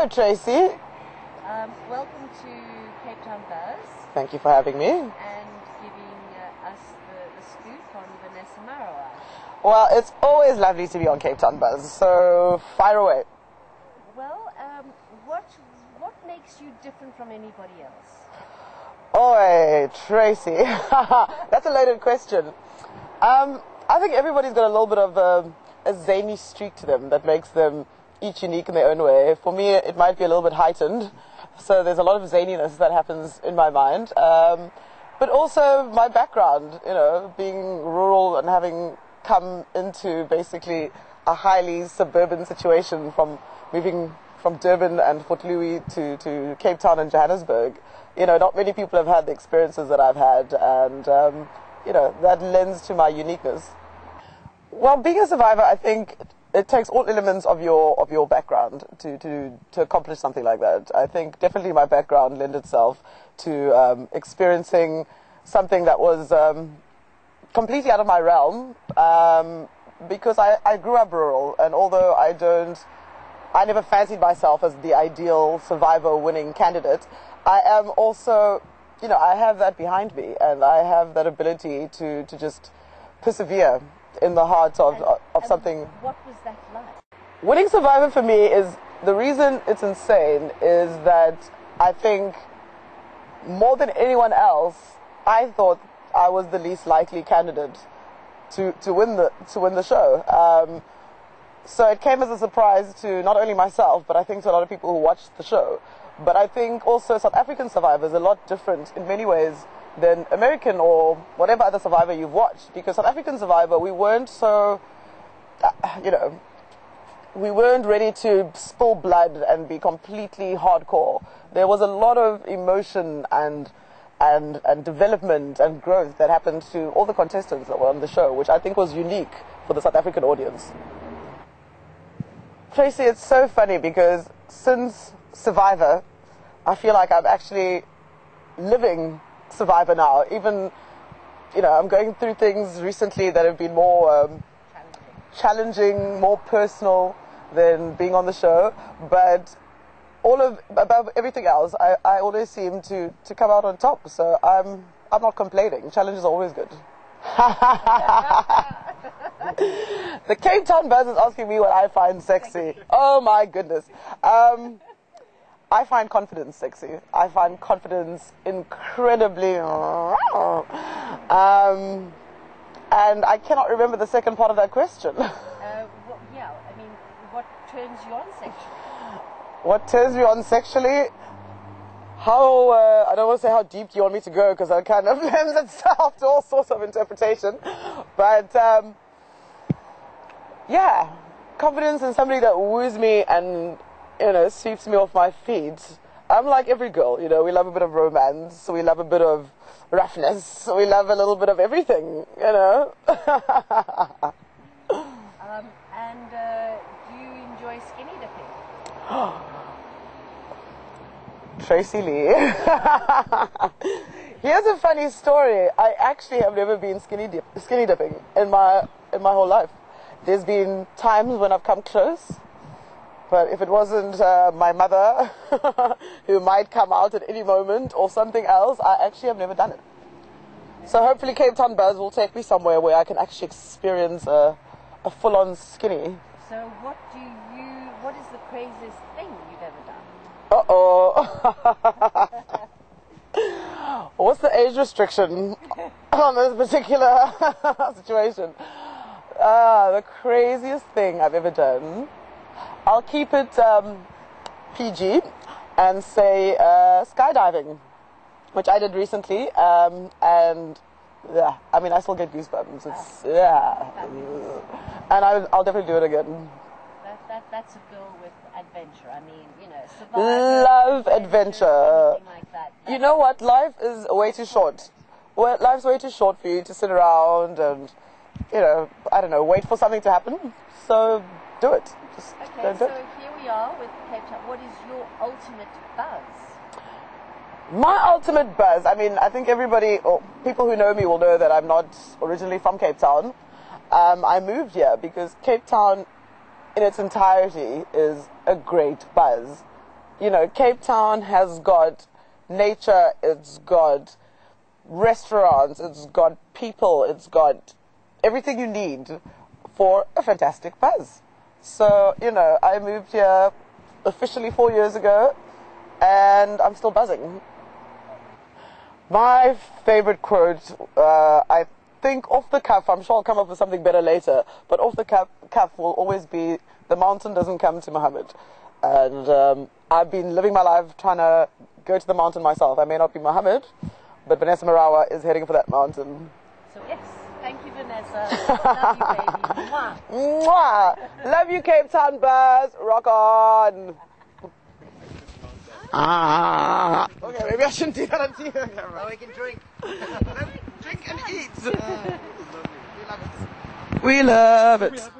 Hello, Tracy. Welcome to Cape Town Buzz Thank you for having me. and giving us the scoop on Vanessa Marawa. Well, it's always lovely to be on Cape Town Buzz, so fire away. Well, what makes you different from anybody else? Oi, Tracy. That's a loaded question. I think everybody's got a little bit of a zany streak to them that makes them each unique in their own way. For me, it might be a little bit heightened, so there's a lot of zaniness that happens in my mind. But also my background, being rural and having come into basically a highly suburban situation from moving from Durban and Fort Louis to Cape Town and Johannesburg. Not many people have had the experiences that I've had, and that lends to my uniqueness. Well, being a survivor, I think it takes all elements of your background to accomplish something like that. I think definitely my background lent itself to experiencing something that was completely out of my realm, because I grew up rural, and although I never fancied myself as the ideal survivor winning candidate, I am also, I have that behind me, and I have that ability to just persevere in the heart of something. What was that like? Winning Survivor for me is, the reason it's insane is that I think more than anyone else, I thought I was the least likely candidate to win the show. So it came as a surprise to not only myself, but I think to a lot of people who watched the show. But I think also South African Survivor is a lot different in many ways than American or whatever other Survivor you've watched. Because South African Survivor, we weren't so, we weren't ready to spill blood and be completely hardcore. There was a lot of emotion and development and growth that happened to all the contestants that were on the show, which I think was unique for the South African audience. Tracy, it's so funny because since Survivor, I feel like I'm actually living Survivor now. Even, I'm going through things recently that have been more challenging, more personal than being on the show. But above everything else, I always seem to come out on top. So I'm not complaining. Challenge is always good. The Cape Town Buzz is asking me what I find sexy. Oh my goodness. I find confidence sexy. I find confidence incredibly... and I cannot remember the second part of that question. What turns you on sexually? What turns me on sexually? I don't want to say how deep do you want me to go, because that kind of lends itself to all sorts of interpretation. But, yeah, confidence in somebody that woos me and, sweeps me off my feet. I'm like every girl, we love a bit of romance, we love a bit of roughness, we love a little bit of everything, And do you enjoy skinny dipping? Tracy Lee. Here's a funny story. I actually have never been skinny dipping in my whole life. There's been times when I've come close, but if it wasn't my mother, who might come out at any moment, or something else, I actually have never done it. So hopefully Cape Town Buzz will take me somewhere where I can actually experience a full-on skinny. So what is the craziest thing you've ever done? What's the age restriction on this particular situation? The craziest thing I've ever done, I'll keep it PG and say skydiving, which I did recently, and yeah, I still get goosebumps. It's and I'll definitely do it again. That's a girl with adventure. Love adventure. Like that. You know what? Life is way too short. Well, life's way too short for you to sit around and, wait for something to happen. So do it. Just okay, so here we are with Cape Town. What is your ultimate buzz? My ultimate buzz, I think everybody, or people who know me will know that I'm not originally from Cape Town. I moved here because Cape Town in its entirety is a great buzz. you know, Cape Town has got nature, it's got restaurants, it's got people, it's got everything you need for a fantastic buzz. So, you know, I moved here officially 4 years ago, and I'm still buzzing. My favorite quote, I think off the cuff, I'm sure I'll come up with something better later, but off the cuff will always be, the mountain doesn't come to Muhammad. And I've been living my life trying to go to the mountain myself. I may not be Muhammad, but Vanessa Marawa is heading for that mountain. So yes, thank you, Vanessa. Love you, baby. Mwah. Mwah! Love you, Cape Town buzz. Rock on. Okay, maybe I shouldn't do that on TV camera. Oh, we can drink. Drink and eat. We love it.